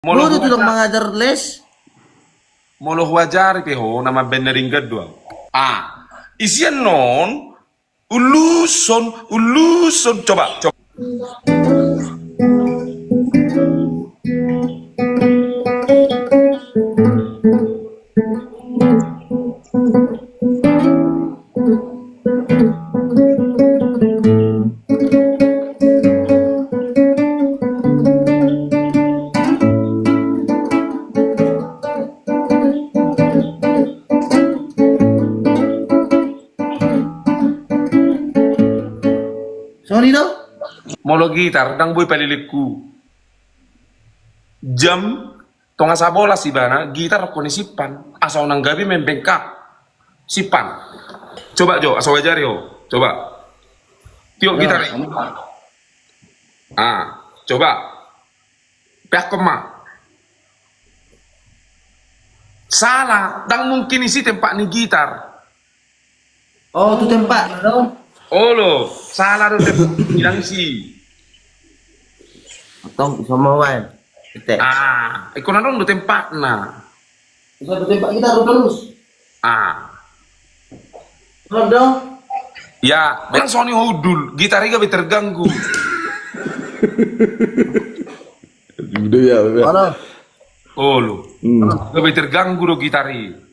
Mau lo Guru tuh dong wajar, mengajar les. mau lo wajar ho nama benerin kedua. Isian non, uluson, coba. Sorry dong. Mau lo gitar, dang boy paliliku. Jam, tonga sa bola si bana, gitar ko ni sipan. Asaw nang gabi membengkak. Sipan. Coba Jo, asaw wajari ho. Coba. Tiok gitar. Coba. Pihak kema. Salah, dang mungkin isi tempat ni gitar. Oh, itu tempat dong. Oh lo, salah tuh bilang isi. Atau sama wan. Kita. Ikut nang do tempat na. Bisa tempat kita terus. Terus dong. Ya, bilang Sony Hodul, gitarnya gak terganggu. Udah ya, Mana? Oh lo, gak terganggu do gitarnya.